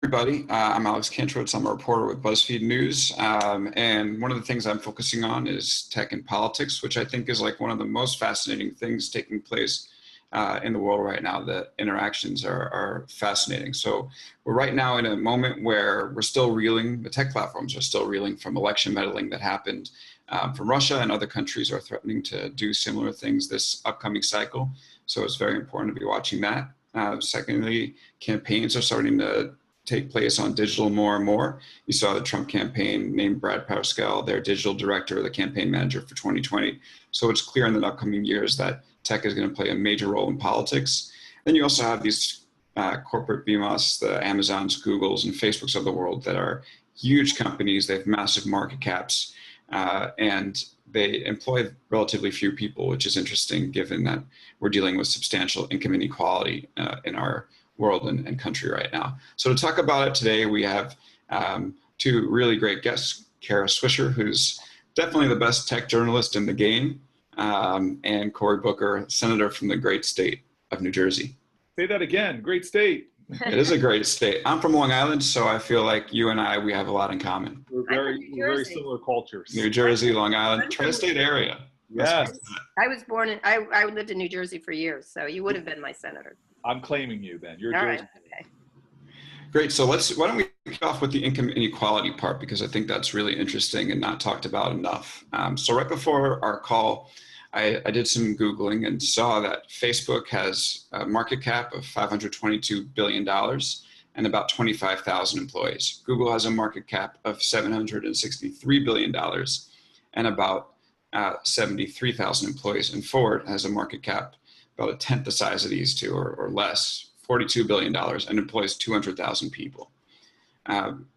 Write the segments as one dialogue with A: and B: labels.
A: Everybody. I'm Alex Kantrowitz. I'm a reporter with BuzzFeed News. And one of the things I'm focusing on is tech and politics, which I think is like one of the most fascinating things taking place in the world right now. The interactions are fascinating. So we're right now in a moment where we're still reeling, the tech platforms are still reeling from election meddling that happened from Russia, and other countries are threatening to do similar things this upcoming cycle. So it's very important to be watching that. Secondly, campaigns are starting to take place on digital more and more. You saw the Trump campaign named Brad Pascal their digital director, the campaign manager for 2020. So it's clear in the upcoming years that tech is going to play a major role in politics. Then you also have these corporate behemoths, the Amazons, Googles, and Facebooks of the world that are huge companies. They have massive market caps, and they employ relatively few people, which is interesting given that we're dealing with substantial income inequality in our world and country right now. So to talk about it today, we have two really great guests, Kara Swisher, who's definitely the best tech journalist in the game, and Cory Booker, senator from the great state of New Jersey.
B: Say that again, great state.
A: It is a great state. I'm from Long Island, so I feel like you and we have a lot in common.
B: We're very similar cultures.
A: New Jersey, Long Island, tri-state area.
B: Yes.
C: I was born in, I lived in New Jersey for years, so you would have been my senator.
B: I'm claiming you then. You're
C: All
B: Jersey.
C: right, okay.
A: Great. So why don't we kick off with the income inequality part, because I think that's really interesting and not talked about enough. So right before our call, I did some Googling and saw that Facebook has a market cap of $522 billion and about 25,000 employees. Google has a market cap of $763 billion and about 73,000 employees. And Ford has a market cap about a tenth the size of these two or less, $42 billion, and employs 200,000 people.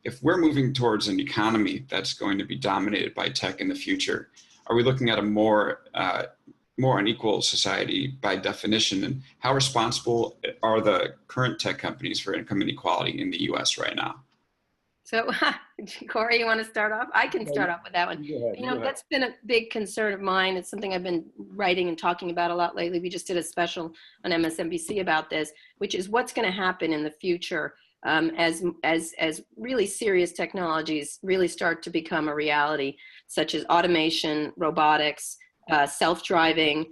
A: If we're moving towards an economy that's going to be dominated by tech in the future, are we looking at a more unequal society by definition? And how responsible are the current tech companies for income inequality in the US right now?
C: So, Cory, you want to start off? I can start off with that one.
B: Go ahead.
C: That's been a big concern of mine. It's something I've been writing and talking about a lot lately. We just did a special on MSNBC about this, which is what's going to happen in the future as really serious technologies really start to become a reality, such as automation, robotics, self-driving,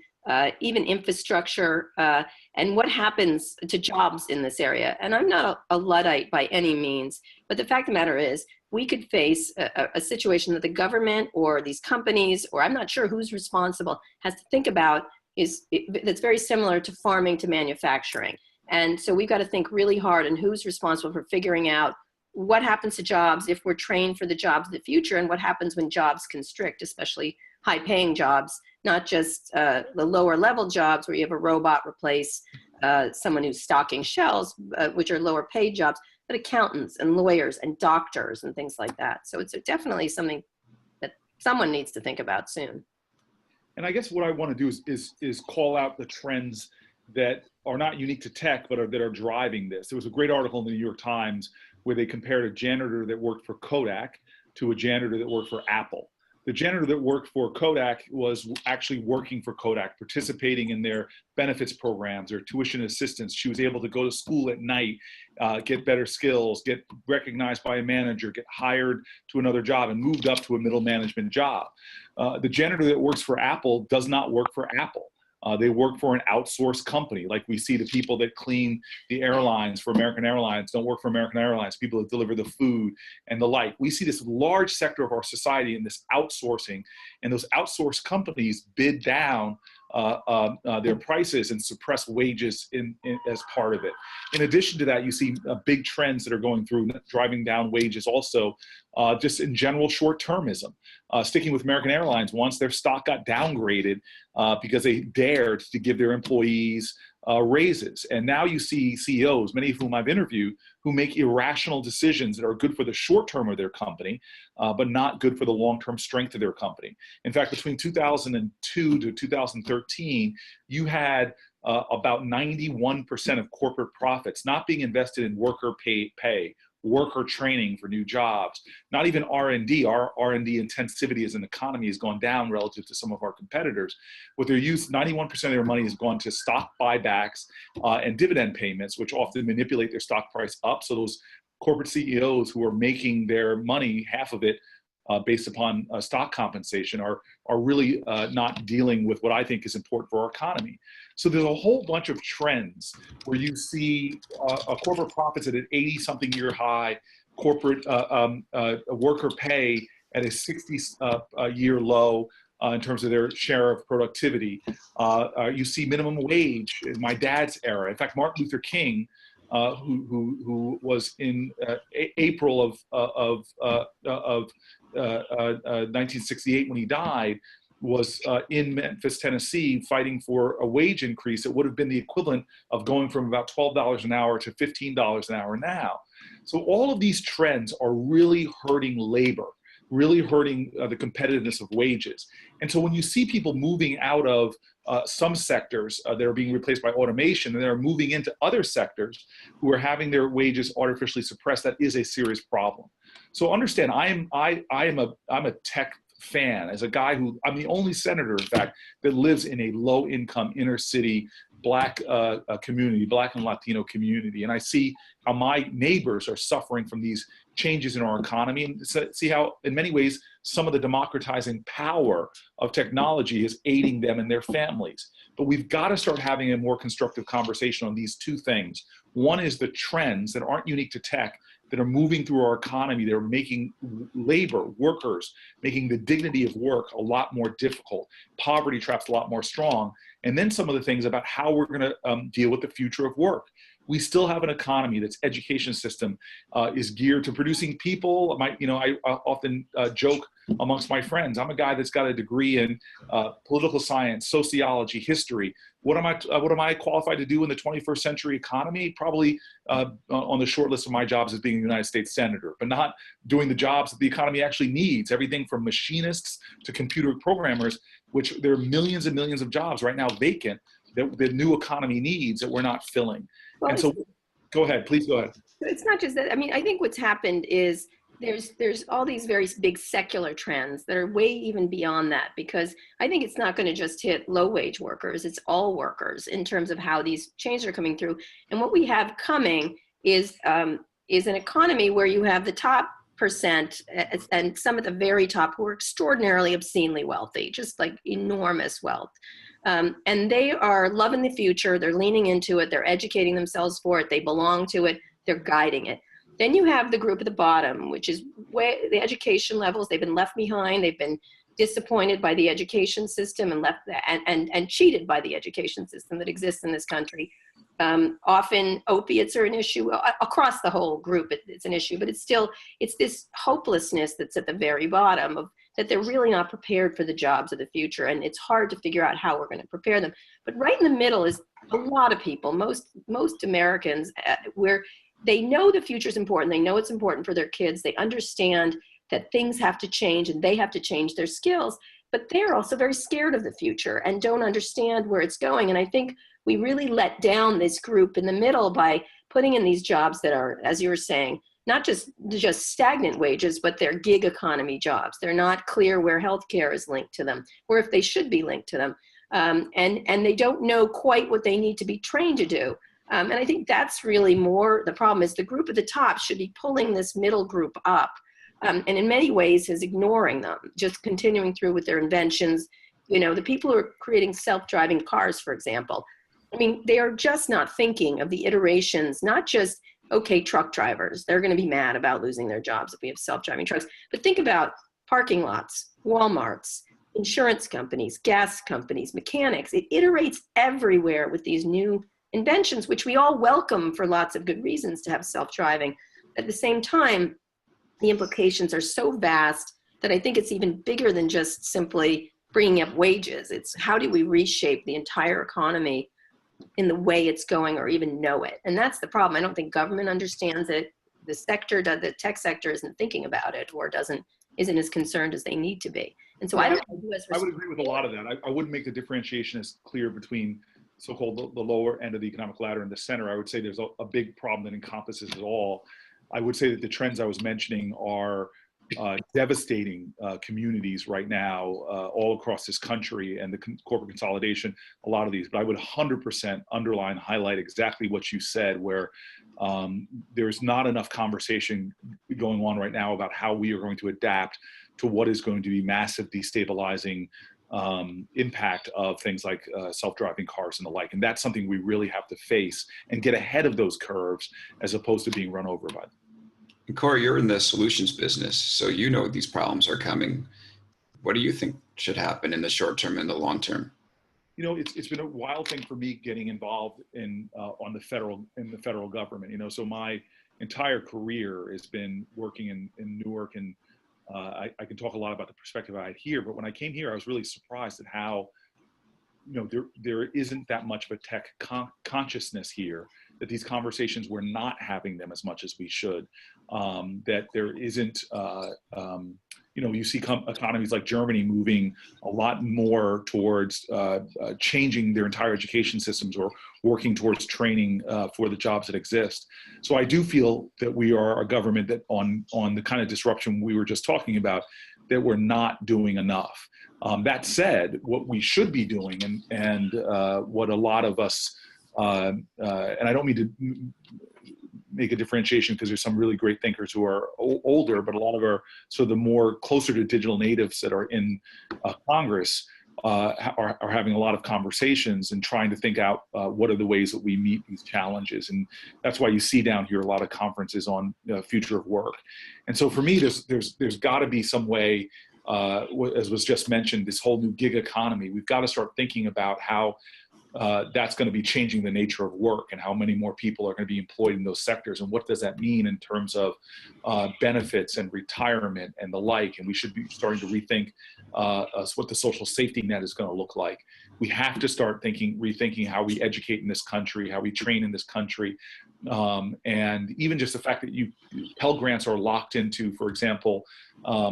C: even infrastructure, and what happens to jobs in this area. And I'm not a Luddite by any means, but the fact of the matter is we could face a situation that the government or these companies, or I'm not sure who's responsible, has to think about that's very similar to farming to manufacturing. And so we've got to think really hard on who's responsible for figuring out what happens to jobs if we're trained for the jobs of the future, and what happens when jobs constrict, especially high-paying jobs, not just the lower-level jobs where you have a robot replace someone who's stocking shelves, which are lower-paid jobs, but accountants and lawyers and doctors and things like that. So it's definitely something that someone needs to think about soon.
B: And I guess what I want to do is call out the trends that are not unique to tech, but that are driving this. There was a great article in the New York Times where they compared a janitor that worked for Kodak to a janitor that worked for Apple. The janitor that worked for Kodak was actually working for Kodak, participating in their benefits programs, their tuition assistance. She was able to go to school at night, get better skills, get recognized by a manager, get hired to another job, and moved up to a middle management job. The janitor that works for Apple does not work for Apple. They work for an outsourced company. Like we see the people that clean the airlines for American Airlines don't work for American Airlines, people that deliver the food and the like. We see this large sector of our society in this outsourcing, and those outsourced companies bid down their prices and suppress wages as part of it. In addition to that, you see big trends that are going through, driving down wages also, just in general short-termism. Sticking with American Airlines, once their stock got downgraded because they dared to give their employees raises. And now you see CEOs, many of whom I've interviewed, who make irrational decisions that are good for the short term of their company, but not good for the long-term strength of their company. In fact, between 2002 to 2013, you had about 91% of corporate profits not being invested in worker pay, worker training for new jobs, not even R&D. Our R&D intensivity as an economy has gone down relative to some of our competitors. What they're used, 91% of their money has gone to stock buybacks and dividend payments, which often manipulate their stock price up. So those corporate CEOs who are making their money, half of it, based upon stock compensation, are really not dealing with what I think is important for our economy. So there's a whole bunch of trends where you see corporate profits at an 80-something year high, corporate worker pay at a 60-year low in terms of their share of productivity. You see minimum wage in my dad's era. In fact, Martin Luther King, who was in April of 1968 when he died, was in Memphis, Tennessee, fighting for a wage increase that would have been the equivalent of going from about $12 an hour to $15 an hour now. So all of these trends are really hurting labor, really hurting the competitiveness of wages. And so when you see people moving out of some sectors that are being replaced by automation, and they're moving into other sectors who are having their wages artificially suppressed, that is a serious problem. So understand, I'm a tech fan. As a guy I'm the only senator, in fact, that lives in a low-income inner city Black community, Black and Latino community, and I see how my neighbors are suffering from these changes in our economy, and see how, in many ways, some of the democratizing power of technology is aiding them and their families. But we've got to start having a more constructive conversation on these two things. One is the trends that aren't unique to tech, that are moving through our economy. They're making labor, workers, making the dignity of work a lot more difficult, poverty traps a lot more strong, and then some of the things about how we're going to deal with the future of work. We still have an economy that's education system is geared to producing people. I often joke amongst my friends, I'm a guy that's got a degree in political science, sociology, history. What am I qualified to do in the 21st century economy? Probably on the short list of my jobs as being a United States Senator, but not doing the jobs that the economy actually needs. Everything from machinists to computer programmers, which there are millions and millions of jobs right now vacant that the new economy needs that we're not filling. Well, and so, go ahead, please go ahead.
C: It's not just that. I mean, I think what's happened is there's all these very big secular trends that are way even beyond that, because I think it's not going to just hit low wage workers. It's all workers in terms of how these changes are coming through. And what we have coming is an economy where you have the top percent and some at the very top who are extraordinarily obscenely wealthy, just like enormous wealth. And they are loving the future. They're leaning into it. They're educating themselves for it. They belong to it. They're guiding it. Then you have the group at the bottom, which is way the education levels. They've been left behind. They've been disappointed by the education system and cheated by the education system that exists in this country. Often opiates are an issue across the whole group. It's an issue, but it's this hopelessness that's at the very bottom of that they're really not prepared for the jobs of the future. And it's hard to figure out how we're going to prepare them. But right in the middle is a lot of people, most Americans, where they know the future is important. They know it's important for their kids. They understand that things have to change and they have to change their skills, but they're also very scared of the future and don't understand where it's going. And I think we really let down this group in the middle by putting in these jobs that are, as you were saying, not just stagnant wages, but they're gig economy jobs. They're not clear where healthcare is linked to them, or if they should be linked to them. And they don't know quite what they need to be trained to do. And I think that's really more the problem, is the group at the top should be pulling this middle group up. And in many ways is ignoring them, just continuing through with their inventions. You know, the people who are creating self-driving cars, for example, I mean, they are just not thinking of the iterations, not just, okay, truck drivers, they're going to be mad about losing their jobs if we have self-driving trucks, but think about parking lots, Walmarts, insurance companies, gas companies, mechanics. It iterates everywhere with these new inventions, which we all welcome for lots of good reasons to have self-driving. At the same time, the implications are so vast that I think it's even bigger than just simply bringing up wages. It's how do we reshape the entire economy in the way it's going, or even know it? And that's the problem. I don't think government understands it. The tech sector isn't thinking about it, or isn't as concerned as they need to be. And so I would
B: agree with a lot of that. I wouldn't make the differentiation as clear between so-called the lower end of the economic ladder and the center. I would say there's a big problem that encompasses it all. I would say that the trends I was mentioning are devastating communities right now all across this country, and the corporate consolidation, a lot of these. But I would 100% underline, highlight exactly what you said, where there's not enough conversation going on right now about how we are going to adapt to what is going to be massive destabilizing impact of things like self-driving cars and the like. And that's something we really have to face and get ahead of those curves as opposed to being run over by them.
A: And Cory, you're in the solutions business, so you know these problems are coming. What do you think should happen in the short term and the long term?
B: You know, it's been a wild thing for me getting involved in in the federal government. You know, so my entire career has been working in Newark, and I can talk a lot about the perspective I had here. But when I came here, I was really surprised at how, you know, there isn't that much of a tech consciousness here, that these conversations, we're not having them as much as we should, that there isn't, you know, you see economies like Germany moving a lot more towards changing their entire education systems or working towards training for the jobs that exist. So I do feel that we are a government that on the kind of disruption we were just talking about, that we're not doing enough. That said, what we should be doing, and what a lot of us, and I don't mean to make a differentiation, because there's some really great thinkers who are older, but a lot of our, so the more closer to digital natives that are in Congress are having a lot of conversations and trying to think out what are the ways that we meet these challenges. And that's why you see down here a lot of conferences on future of work. And so for me, there's got to be some way, as was just mentioned, this whole new gig economy. We've got to start thinking about how that's going to be changing the nature of work, and how many more people are going to be employed in those sectors, and what does that mean in terms of benefits and retirement and the like. And we should be starting to rethink what the social safety net is going to look like. We have to start rethinking how we educate in this country, how we train in this country, and even just the fact that Pell Grants are locked into, for example,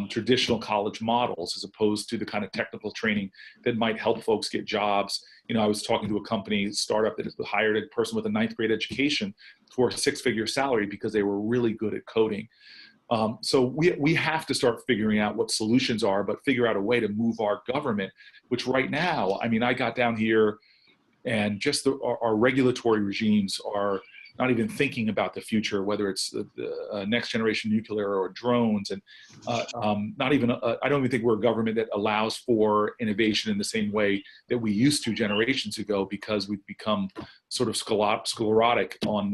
B: traditional college models, as opposed to the kind of technical training that might help folks get jobs. You know, I was talking to a company startup that hired a person with a 9th grade education for a 6-figure salary because they were really good at coding. So we have to start figuring out what solutions are, but figure out a way to move our government, which right now, I mean, I got down here and just our regulatory regimes are not even thinking about the future, whether it's the next generation nuclear or drones, and not even, I don't even think we're a government that allows for innovation in the same way that we used to generations ago, because we've become sort of sclerotic on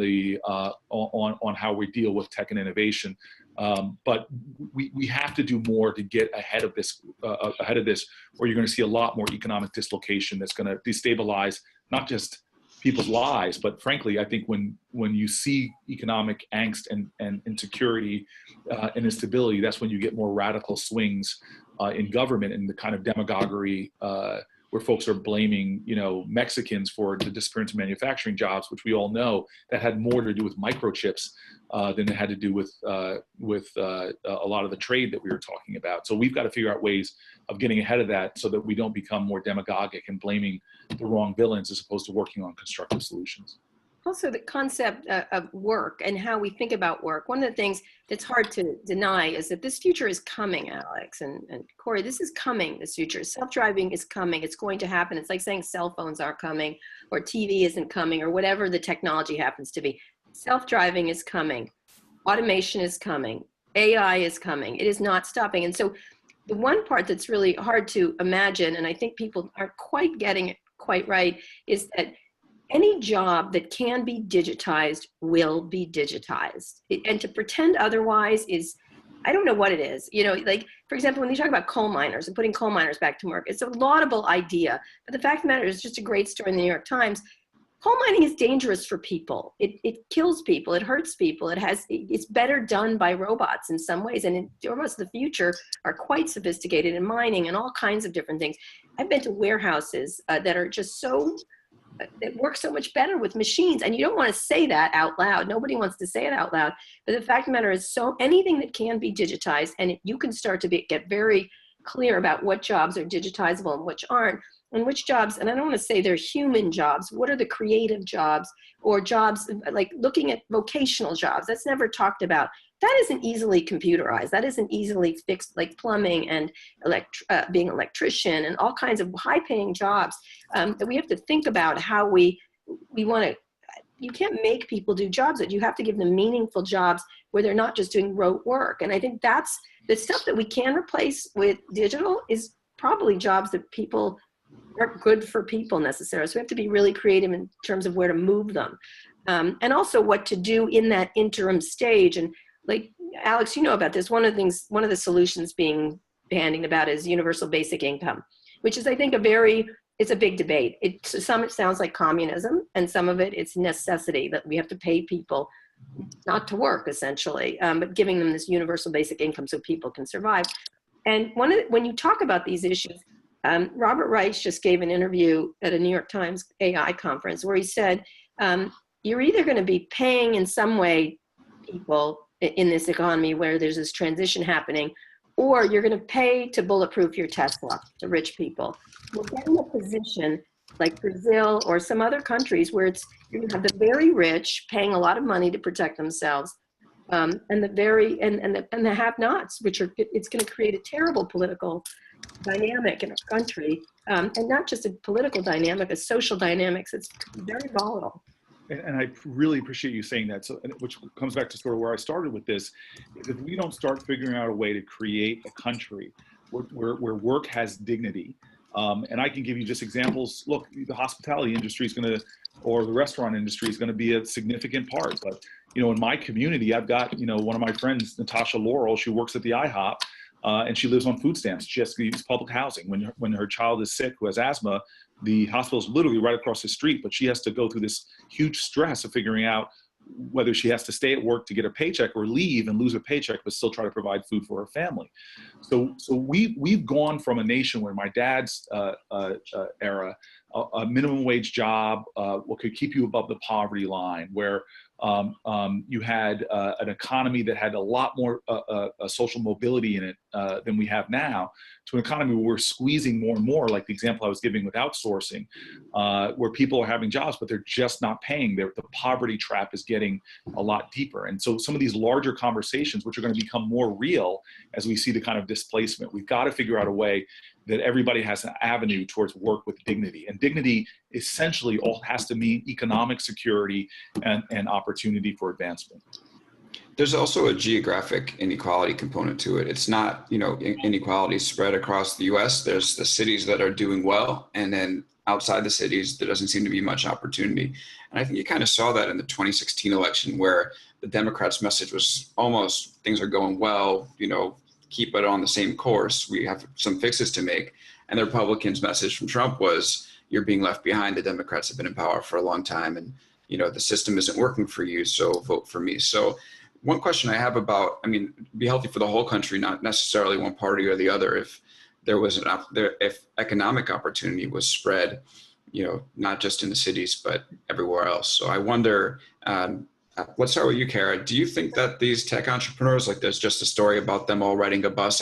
B: on how we deal with tech and innovation. But we have to do more to get ahead of this, or you're going to see a lot more economic dislocation that's going to destabilize not just people's lives, but frankly, I think when you see economic angst and insecurity and instability, that's when you get more radical swings in government, and the kind of demagoguery where folks are blaming, you know, Mexicans for the disappearance of manufacturing jobs, which we all know that had more to do with microchips than it had to do with a lot of the trade that we were talking about. So we've got to figure out ways of getting ahead of that, so that we don't become more demagogic and blaming the wrong villains, as opposed to working on constructive solutions.
C: Also, the concept of work and how we think about work. One of the things that's hard to deny is that this future is coming, Alex and Cory. This is coming, this future. Self-driving is coming. It's going to happen. It's like saying cell phones aren't coming, or TV isn't coming, or whatever the technology happens to be. Self-driving is coming. Automation is coming. AI is coming. It is not stopping. And so the one part that's really hard to imagine, and I think people aren't quite getting it quite right, is that any job that can be digitized will be digitized. And to pretend otherwise is, I don't know what it is. You know, like, for example, when you talk about coal miners and putting coal miners back to work, it's a laudable idea. But the fact of the matter is, just a great story in the New York Times. Coal mining is dangerous for people. It kills people. It hurts people. It's better done by robots in some ways. And robots of the future are quite sophisticated in mining and all kinds of different things. I've been to warehouses that are just that work so much better with machines. And you don't want to say that out loud. Nobody wants to say it out loud. But the fact of the matter is, anything that can be digitized, and you can start to get very clear about what jobs are digitizable and which aren't, and which jobs, and I don't want to say they're human jobs, what are the creative jobs or jobs like looking at vocational jobs? That's never talked about. That isn't easily computerized. That isn't easily fixed, like plumbing and being an electrician and all kinds of high-paying jobs that we have to think about how we want to. You can't make people do jobs that you have to give them meaningful jobs where they're not just doing rote work. And I think that's the stuff that we can replace with digital is probably jobs that people aren't good for people necessarily. So we have to be really creative in terms of where to move them. And also what to do in that interim stage. And like, Alex, you know about this. One of the solutions being bandied about is universal basic income, which is, I think, it's a big debate. Some it sounds like communism, and some of it's necessity that we have to pay people not to work, essentially, but giving them this universal basic income so people can survive. And when you talk about these issues, Robert Reich just gave an interview at a New York Times AI conference where he said, you're either going to be paying in some way people in this economy where there's this transition happening, or you're going to pay to bulletproof your Tesla to rich people. We'll get in a position like Brazil or some other countries where you're going to have the very rich paying a lot of money to protect themselves, and the have-nots, it's going to create a terrible political dynamic in our country, and not just a political dynamic, a social dynamics. It's very volatile.
B: And I really appreciate you saying that. So, which comes back to sort of where I started with this. If we don't start figuring out a way to create a country where work has dignity, and I can give you just examples. Look, the hospitality industry is going to, or the restaurant industry is going to be a significant part. But, in my community, I've got, one of my friends, Natasha Laurel, she works at the IHOP, and she lives on food stamps. She has to use public housing. When her child is sick, who has asthma, the hospital is literally right across the street, but she has to go through this huge stress of figuring out whether she has to stay at work to get a paycheck or leave and lose her paycheck, but still try to provide food for her family. So we've gone from a nation where my dad's era, a minimum wage job, what could keep you above the poverty line, where you had an economy that had a lot more social mobility in it than we have now, to an economy where we're squeezing more and more, like the example I was giving with outsourcing, where people are having jobs, but they're just not paying. The poverty trap is getting a lot deeper. And so some of these larger conversations, which are going to become more real as we see the kind of displacement, we've got to figure out a way that everybody has an avenue towards work with dignity. And dignity essentially all has to mean economic security and opportunity for advancement.
A: There's also a geographic inequality component to it. It's not, inequality spread across the US. There's the cities that are doing well, and then outside the cities, there doesn't seem to be much opportunity. And I think you kind of saw that in the 2016 election, where the Democrats' message was almost, things are going well, keep it on the same course. We have some fixes to make. And the Republicans' message from Trump was, you're being left behind. The Democrats have been in power for a long time, and the system isn't working for you, so vote for me. So one question I have about, it'd be healthy for the whole country, not necessarily one party or the other, if there was if economic opportunity was spread, not just in the cities, but everywhere else. So I wonder, let's start with you, Kara. Do you think that these tech entrepreneurs, like there's just a story about them all riding a bus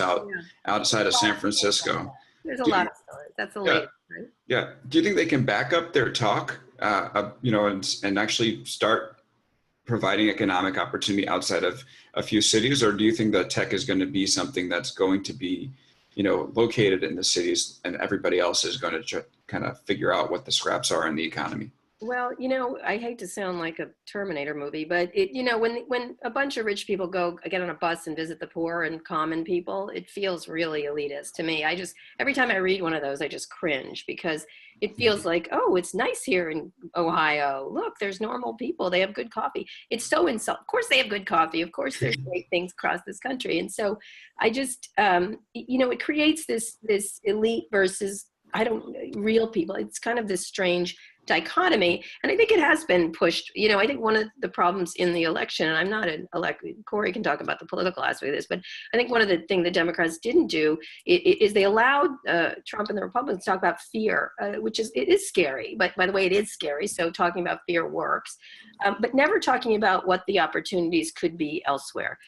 A: outside of San Francisco?
C: There's a lot of stories. That's the latest, right?
A: Yeah. Do you think they can back up their talk, and actually start providing economic opportunity outside of a few cities? Or do you think that tech is going to be something that's going to be, located in the cities, and everybody else is going to kind of figure out what the scraps are in the economy?
C: Well, I hate to sound like a Terminator movie, but when a bunch of rich people get on a bus and visit the poor and common people, it feels really elitist to me. Every time I read one of those, I just cringe, because it feels like, oh, it's nice here in Ohio. Look, there's normal people. They have good coffee. It's so insult. Of course they have good coffee. Of course there's great things across this country. And so I just, it creates this elite versus real people. It's kind of this strange dichotomy. And I think it has been pushed. I think one of the problems in the election, and I'm not Cory can talk about the political aspect of this, but I think one of the things the Democrats didn't do is they allowed Trump and the Republicans to talk about fear, which it is scary. But by the way, it is scary. So talking about fear works, but never talking about what the opportunities could be elsewhere.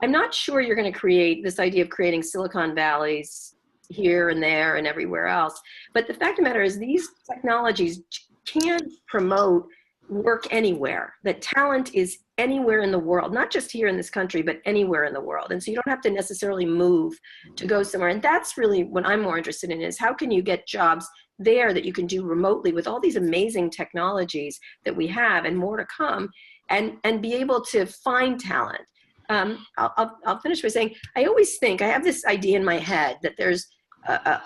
C: I'm not sure you're going to create this idea of creating Silicon Valleys here and there and everywhere else. But the fact of the matter is these technologies can promote work anywhere. The talent is anywhere in the world, not just here in this country, but anywhere in the world. And so you don't have to necessarily move to go somewhere. And that's really what I'm more interested in, is how can you get jobs there that you can do remotely with all these amazing technologies that we have and more to come, and be able to find talent. I'll finish by saying, I always think, I have this idea in my head that there's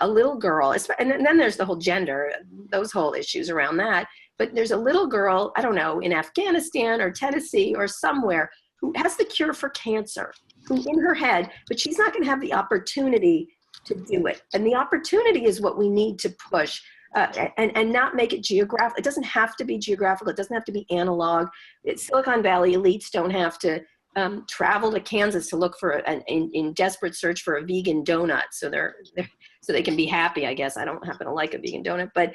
C: a little girl, and then there's the whole gender, those whole issues around that. But there's a little girl, I don't know, in Afghanistan or Tennessee or somewhere, who has the cure for cancer, who in her head, but she's not going to have the opportunity to do it. And the opportunity is what we need to push, and not make it geographical. It doesn't have to be geographical. It doesn't have to be analog. Silicon Valley elites don't have to travel to Kansas to look for in desperate search for a vegan donut, so they can be happy. I guess I don't happen to like a vegan donut, but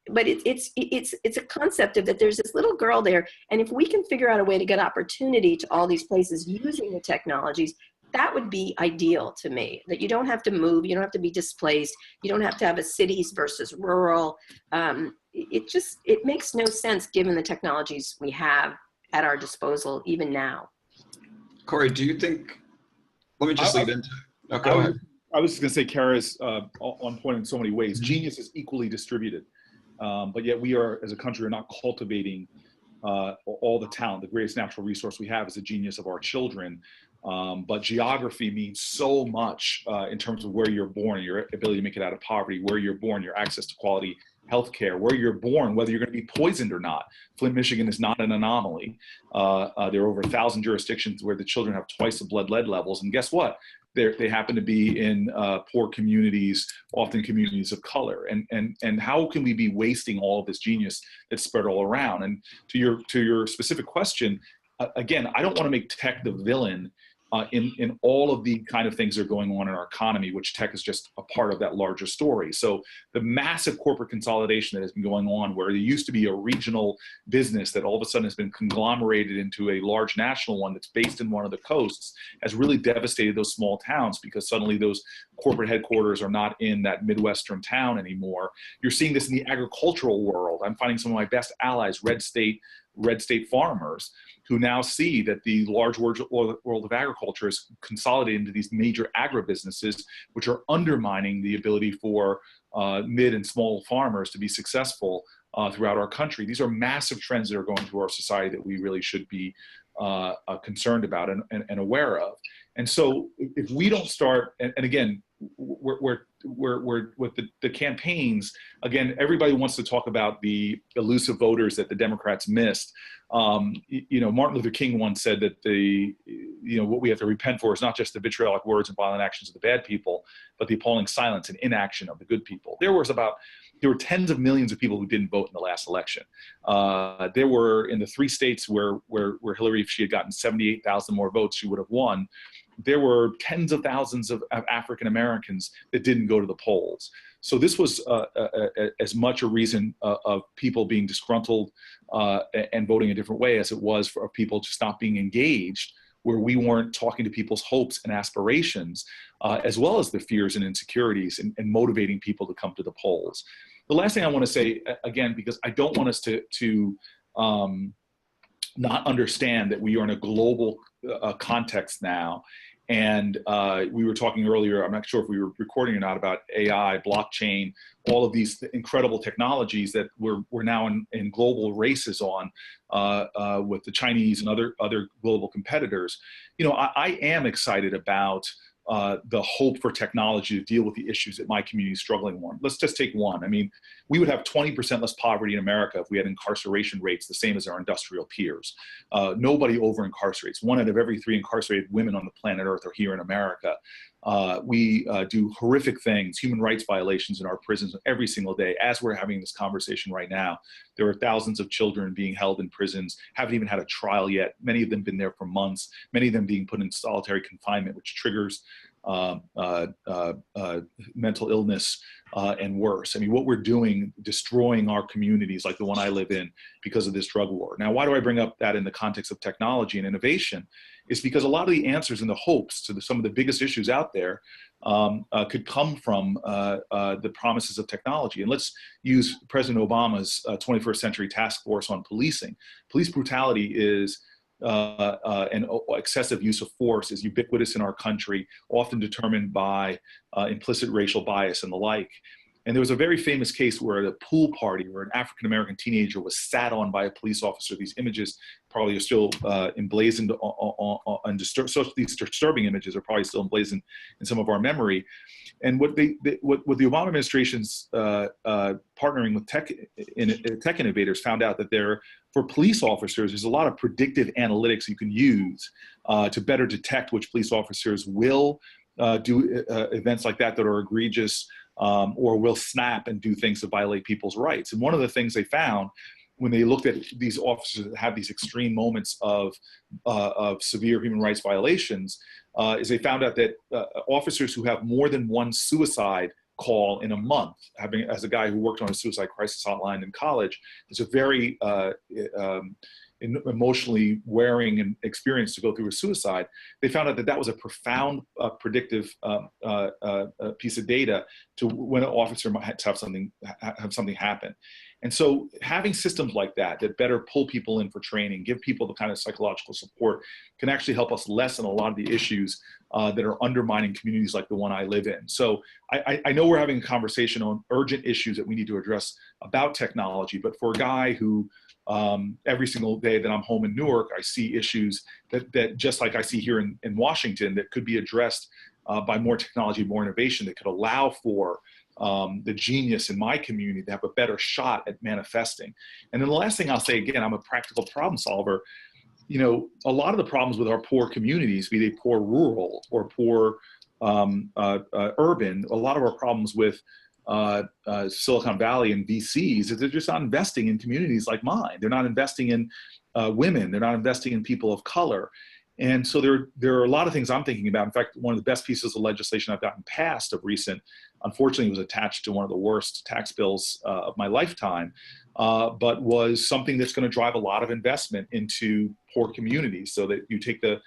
C: it's a concept of that there's this little girl there, and if we can figure out a way to get opportunity to all these places using the technologies, that would be ideal to me. That you don't have to move, you don't have to be displaced, you don't have to have a cities versus rural. It makes no sense given the technologies we have at our disposal even now.
A: Cory, do you think? Let me just lead into. Oh, go ahead.
B: I was just going to say, Kara's on point in so many ways. Genius is equally distributed. But yet we are, as a country, are not cultivating all the talent. The greatest natural resource we have is the genius of our children. But geography means so much in terms of where you're born, your ability to make it out of poverty, where you're born, your access to quality healthcare, where you're born, whether you're going to be poisoned or not. Flint, Michigan is not an anomaly. There are over 1,000 jurisdictions where the children have twice the blood lead levels. And guess what? They happen to be in poor communities, often communities of color. And how can we be wasting all of this genius that's spread all around? And to your specific question, again, I don't want to make tech the villain in all of the kind of things that are going on in our economy, which tech is just a part of that larger story. So the massive corporate consolidation that has been going on, where there used to be a regional business that all of a sudden has been conglomerated into a large national one that's based in one of the coasts, has really devastated those small towns, because suddenly those corporate headquarters are not in that Midwestern town anymore. You're seeing this in the agricultural world. I'm finding some of my best allies, red state farmers, who now see that the large world of agriculture is consolidated into these major agribusinesses, which are undermining the ability for mid and small farmers to be successful throughout our country. These are massive trends that are going through our society that we really should be concerned about and aware of. And so if we don't start, and again, we're with the campaigns, again, everybody wants to talk about the elusive voters that the Democrats missed. Martin Luther King once said that what we have to repent for is not just the vitriolic words and violent actions of the bad people, but the appalling silence and inaction of the good people. There were tens of millions of people who didn't vote in the last election. There were, in the 3 states where Hillary, if she had gotten 78,000 more votes, she would have won. There were tens of thousands of African Americans that didn't go to the polls. So this was as much a reason of people being disgruntled and voting a different way as it was for people just not being engaged, where we weren't talking to people's hopes and aspirations, as well as the fears and insecurities, and motivating people to come to the polls. The last thing I want to say, again, because I don't want us to not understand that we are in a global context now. And we were talking earlier, I'm not sure if we were recording or not, about AI, blockchain, all of these incredible technologies that we're now in global races on with the Chinese and other global competitors. I am excited about the hope for technology to deal with the issues that my community is struggling with. Let's just take one. I mean, we would have 20% less poverty in America if we had incarceration rates the same as our industrial peers. Nobody over incarcerates. 1 out of every 3 incarcerated women on the planet Earth are here in America. We do horrific things, human rights violations in our prisons every single day. As we're having this conversation right now, there are thousands of children being held in prisons, haven't even had a trial yet. Many of them been there for months, many of them being put in solitary confinement, which triggers mental illness and worse. I mean, what we're doing, destroying our communities like the one I live in because of this drug war. Now, why do I bring up that in the context of technology and innovation? is because a lot of the answers and the hopes to some of the biggest issues out there could come from the promises of technology. And let's use President Obama's 21st Century Task Force on Policing. Police brutality is and excessive use of force is ubiquitous in our country, often determined by implicit racial bias and the like. And there was a very famous case where at a pool party where an African-American teenager was sat on by a police officer. These images probably are still emblazoned and these disturbing images are probably still emblazoned in some of our memory. And what the Obama administration's partnering with tech innovators found out that for police officers, there's a lot of predictive analytics you can use to better detect which police officers will do events like that are egregious, or will snap and do things to violate people's rights. And one of the things they found when they looked at these officers that have these extreme moments of severe human rights violations is they found out that officers who have more than one suicide call in a month, as a guy who worked on a suicide crisis hotline in college, it's a very emotionally wearing experience to go through a suicide. They found out that was a profound predictive piece of data to when an officer might have something happen. And so having systems like that better pull people in for training, give people the kind of psychological support, can actually help us lessen a lot of the issues that are undermining communities like the one I live in. So I know we're having a conversation on urgent issues that we need to address about technology, but for a guy who every single day that I'm home in Newark, I see issues that just like I see here in Washington that could be addressed by more technology, more innovation that could allow for the genius in my community to have a better shot at manifesting. And then the last thing I'll say, again, I'm a practical problem solver. You know, a lot of the problems with our poor communities, be they poor rural or poor urban, a lot of our problems with Silicon Valley and VCs is they're just not investing in communities like mine. They're not investing in women. They're not investing in people of color. And so there are a lot of things I'm thinking about. In fact, one of the best pieces of legislation I've gotten passed of recent, unfortunately, was attached to one of the worst tax bills of my lifetime, but was something that's going to drive a lot of investment into poor communities, so that you take the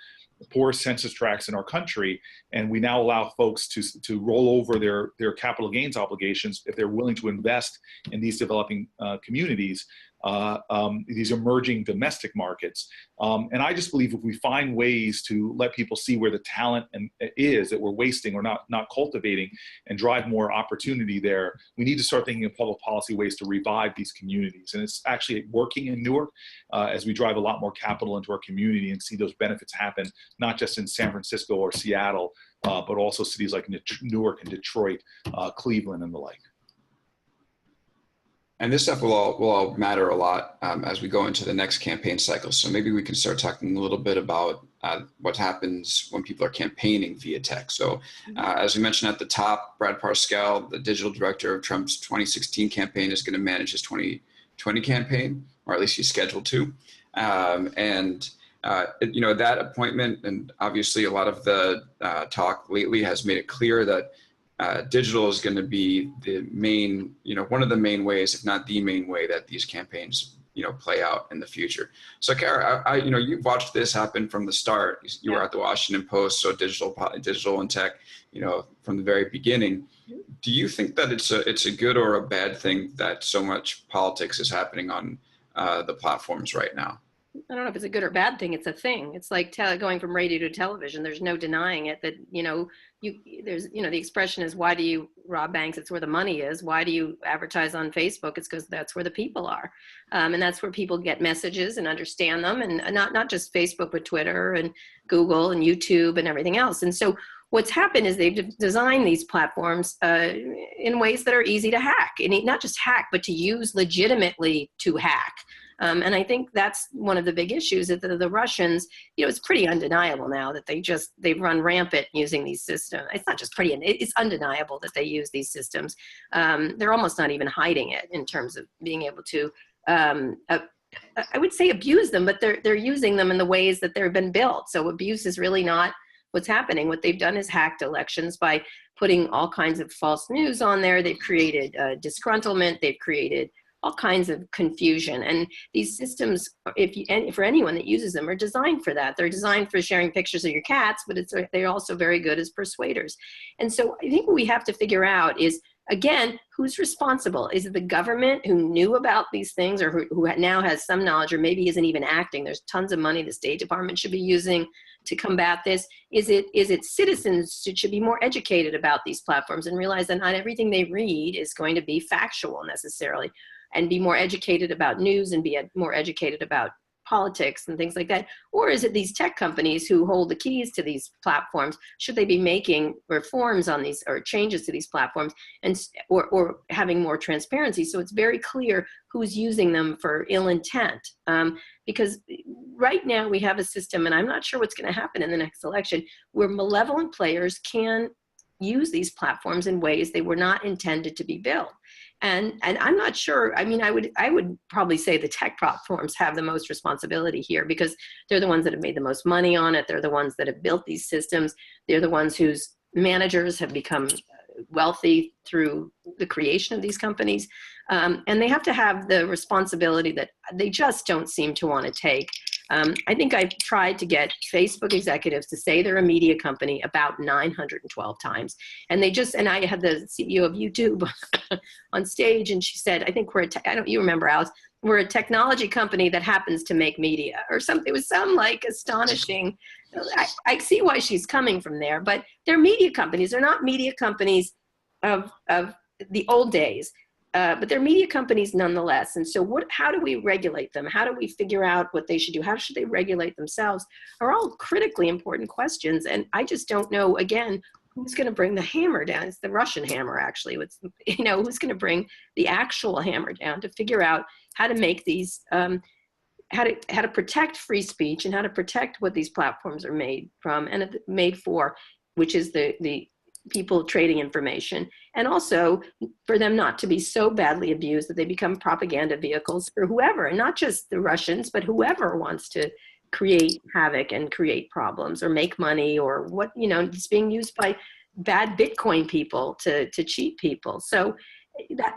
B: poorest census tracts in our country, and we now allow folks to roll over their capital gains obligations if they're willing to invest in these developing communities, these emerging domestic markets. And I just believe if we find ways to let people see where the talent is that we're wasting or not cultivating and drive more opportunity there, we need to start thinking of public policy ways to revive these communities. And it's actually working in Newark as we drive a lot more capital into our community and see those benefits happen, not just in San Francisco or Seattle, but also cities like Newark and Detroit, Cleveland, and the like.
A: And this stuff will all matter a lot as we go into the next campaign cycle. So maybe we can start talking a little bit about what happens when people are campaigning via tech. So as we mentioned at the top, Brad Parscale, the digital director of Trump's 2016 campaign, is going to manage his 2020 campaign, or at least he's scheduled to. You know, that appointment, and obviously a lot of the talk lately has made it clear that digital is going to be the main, one of the main ways, if not the main way, that these campaigns, play out in the future. So, Kara, you've watched this happen from the start. You were at the Washington Post, so digital and tech, from the very beginning. Do you think that it's a good or a bad thing that so much politics is happening on the platforms right now?
C: I don't know if it's a good or bad thing. It's a thing. It's like going from radio to television. There's no denying it that, the expression is, why do you rob banks? It's where the money is. Why do you advertise on Facebook? It's because that's where the people are. And that's where people get messages and understand them. And not just Facebook, but Twitter and Google and YouTube and everything else. And so what's happened is they've designed these platforms in ways that are easy to hack. And not just hack, but to use legitimately to hack. And I think that's one of the big issues, that the Russians, it's pretty undeniable now that they've run rampant using these systems. It's not just pretty, it's undeniable that they use these systems. They're almost not even hiding it in terms of being able to, I would say abuse them, but they're using them in the ways that they've been built. So abuse is really not what's happening. What they've done is hacked elections by putting all kinds of false news on there. They've created disgruntlement. They've created all kinds of confusion. And these systems, and for anyone that uses them, are designed for that. They're designed for sharing pictures of your cats, but they're also very good as persuaders. And so I think what we have to figure out is, again, who's responsible? Is it the government who knew about these things, or who now has some knowledge, or maybe isn't even acting? There's tons of money the State Department should be using to combat this. Is it citizens who should be more educated about these platforms and realize that not everything they read is going to be factual necessarily, and be more educated about news and be more educated about politics and things like that? Or is it these tech companies who hold the keys to these platforms? Should they be making reforms on these, or changes to these platforms, and or having more transparency so it's very clear who's using them for ill intent? Because right now we have a system, and I'm not sure what's going to happen in the next election, where malevolent players can use these platforms in ways they were not intended to be built. And I'm not sure. I mean, I would probably say the tech platforms have the most responsibility here, because they're the ones that have made the most money on it. They're the ones that have built these systems. They're the ones whose managers have become wealthy through the creation of these companies. And they have to have the responsibility that they just don't seem to want to take. I think I've tried to get Facebook executives to say they're a media company about 912 times. And I had the CEO of YouTube on stage, and she said, I think you remember, Alice, we're a technology company that happens to make media, or something. It was some like astonishing. I see why she's coming from there, but they're media companies. They're not media companies of the old days. But they're media companies nonetheless. And so how do we regulate them? How do we figure out what they should do? How should they regulate themselves? Are all critically important questions. And I just don't know, again, who's going to bring the hammer down. It's the Russian hammer, actually. It's, who's going to bring the actual hammer down to figure out how to make these, how to protect free speech, and how to protect what these platforms are made from and made for, which is the people trading information, and also for them not to be so badly abused that they become propaganda vehicles for whoever, and not just the Russians, but whoever wants to create havoc and create problems or make money, or what, it's being used by bad Bitcoin people to cheat people. So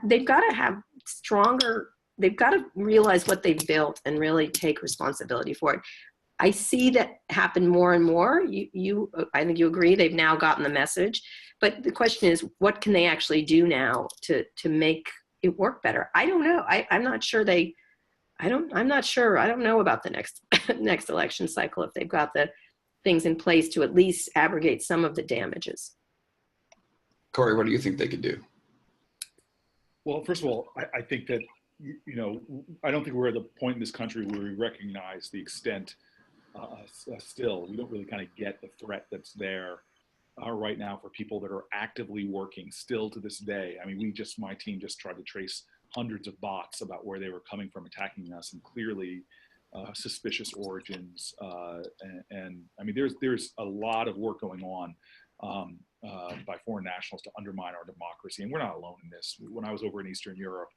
C: they've got to have they've got to realize what they've built and really take responsibility for it. I see that happen more and more. I think you agree, they've now gotten the message, but the question is, what can they actually do now to make it work better? I don't know. I'm not sure I'm not sure. I don't know about the next election cycle, if they've got the things in place to at least abrogate some of the damages.
A: Cory, what do you think they could do?
B: Well, first of all, I think that, I don't think we're at the point in this country where we recognize the extent. Still, we don't really kind of get the threat that's there right now for people that are actively working still to this day. I mean, my team just tried to trace hundreds of bots about where they were coming from attacking us, and clearly suspicious origins. And I mean, there's a lot of work going on by foreign nationals to undermine our democracy. And we're not alone in this. When I was over in Eastern Europe,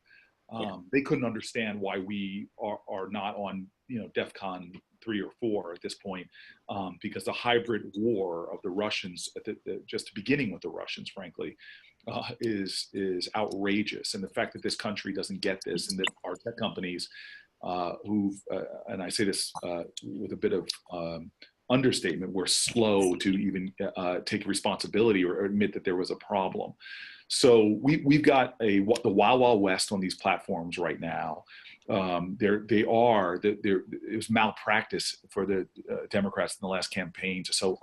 B: they couldn't understand why we are not on, DEFCON 3 or 4 at this point, because the hybrid war of the Russians, just beginning with the Russians, frankly, is outrageous. And the fact that this country doesn't get this, and that our tech companies, and I say this with a bit of understatement, were slow to even take responsibility or admit that there was a problem. So we've got the Wild Wild West on these platforms right now. It was malpractice for the Democrats in the last campaign to so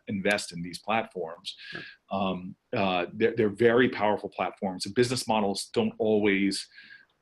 B: invest in these platforms. They're very powerful platforms. The business models don't always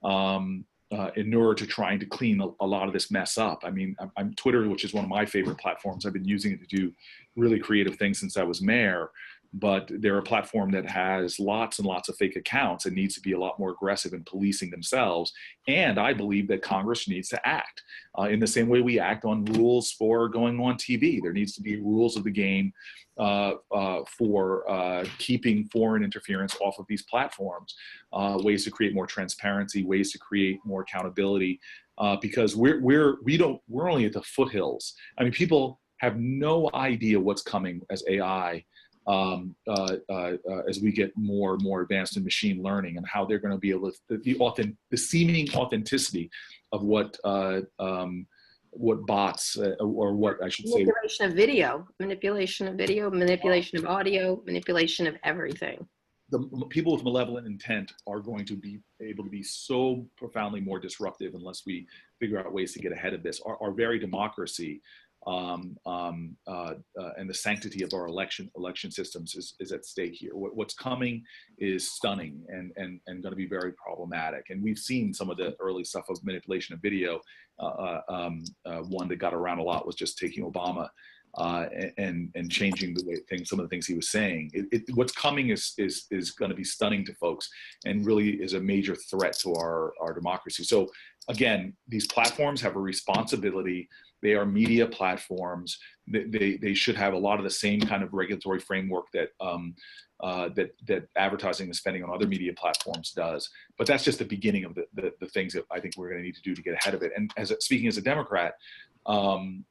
B: inure to trying to clean a lot of this mess up. I mean, I'm Twitter, which is one of my favorite platforms. I've been using it to do really creative things since I was mayor. But they're a platform that has lots and lots of fake accounts and needs to be a lot more aggressive in policing themselves. And I believe that Congress needs to act in the same way we act on rules for going on TV. There needs to be rules of the game for keeping foreign interference off of these platforms, ways to create more transparency, ways to create more accountability, because we're only at the foothills. I mean, people have no idea what's coming as AI as we get more and more advanced in machine learning, and how they're going to be able to, the seeming authenticity of what bots, or what I should say.
C: Manipulation of video, manipulation of audio, manipulation of everything.
B: The people with malevolent intent are going to be able to be so profoundly more disruptive unless we figure out ways to get ahead of this. Our very democracy and the sanctity of our election systems is at stake here. What's coming is stunning and going to be very problematic. And we've seen some of the early stuff of manipulation of video. One that got around a lot was just taking Obama and changing the way some of the things he was saying. What's coming is going to be stunning to folks, and really is a major threat to our democracy. So again, these platforms have a responsibility. They are media platforms. They should have a lot of the same kind of regulatory framework that that advertising and spending on other media platforms does. But that's just the beginning of the things that I think we're going to need to do to get ahead of it. And speaking as a Democrat, I'm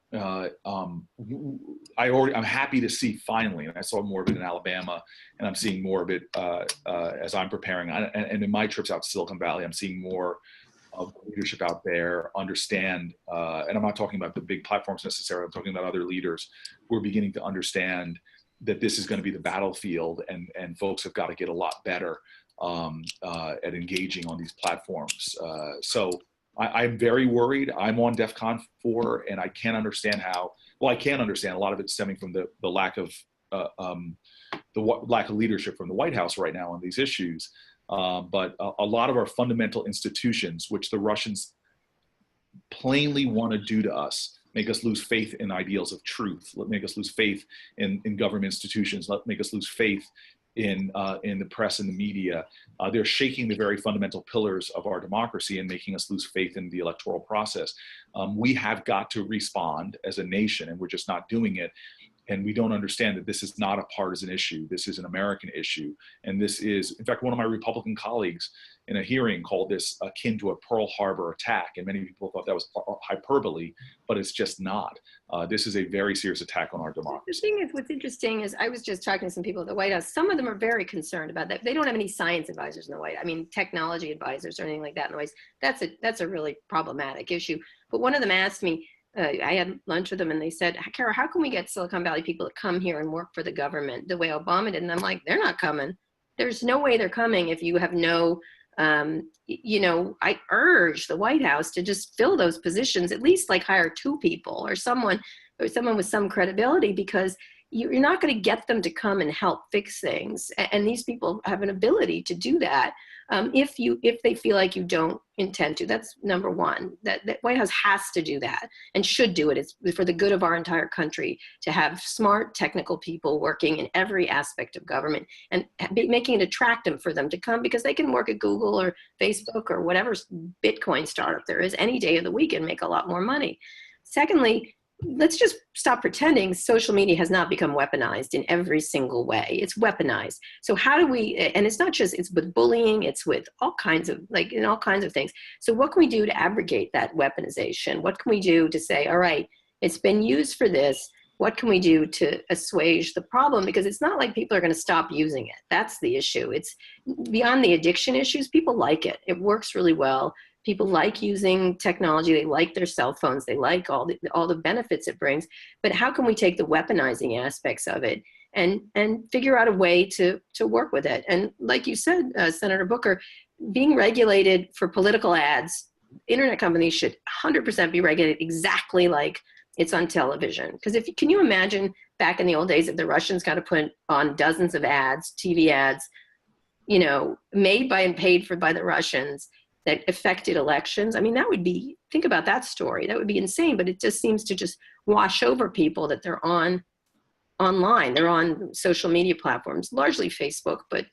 B: happy to see finally, and I saw more of it in Alabama, and I'm seeing more of it as I'm preparing. And in my trips out to Silicon Valley, I'm seeing more of leadership out there understand, and I'm not talking about the big platforms necessarily, I'm talking about other leaders who are beginning to understand that this is going to be the battlefield, and folks have got to get a lot better at engaging on these platforms. So I'm very worried. I'm on DEFCON 4, and I can't understand how. Well, I can understand a lot of it stemming from the lack of lack of leadership from the White House right now on these issues. But a lot of our fundamental institutions, which the Russians plainly want to do to us, make us lose faith in ideals of truth, make us lose faith in government institutions, make us lose faith in the press and the media. They're shaking the very fundamental pillars of our democracy and making us lose faith in the electoral process. We have got to respond as a nation, and we're just not doing it. And we don't understand that this is not a partisan issue. This is an American issue. And this is, in fact, one of my Republican colleagues in a hearing called this akin to a Pearl Harbor attack. And many people thought that was hyperbole, but it's just not. This is a very serious attack on our democracy.
C: The thing is, what's interesting is I was just talking to some people at the White House. Some of them are very concerned about that. They don't have any science advisors in the White House. I mean, technology advisors or anything like that in the White House. That's a really problematic issue. But one of them asked me, I had lunch with them, and they said, Kara, how can we get Silicon Valley people to come here and work for the government the way Obama did? And I'm like, they're not coming. There's no way they're coming if you have no, you know, I urge the White House to just fill those positions, at least like hire 2 people or someone with some credibility, because you're not going to get them to come and help fix things. And these people have an ability to do that. If they feel like you don't intend to. That's number one. That White House has to do that and should do it. It's for the good of our entire country to have smart technical people working in every aspect of government and making it attractive for them to come, because they can work at Google or Facebook or whatever Bitcoin startup there is any day of the week and make a lot more money. Secondly, let's just stop pretending social media has not become weaponized in every single way. It's weaponized. So how do we, and it's not just, it's with bullying, it's with all kinds of, like in all kinds of things. So what can we do to abrogate that weaponization? What can we do to say, all right, it's been used for this. What can we do to assuage the problem? Because it's not like people are going to stop using it. That's the issue. It's beyond the addiction issues. People like it. It works really well. People like using technology. They like their cell phones. They like all the benefits it brings. But how can we take the weaponizing aspects of it and figure out a way to work with it? And like you said, Senator Booker, being regulated for political ads, internet companies should 100% be regulated exactly like it's on television. Because can you imagine back in the old days if the Russians got to put on dozens of ads, TV ads, you know, made by and paid for by the Russians, that affected elections? I mean, that would be, think about that story. That would be insane, but it just seems to just wash over people that they're online. They're on social media platforms, largely Facebook, but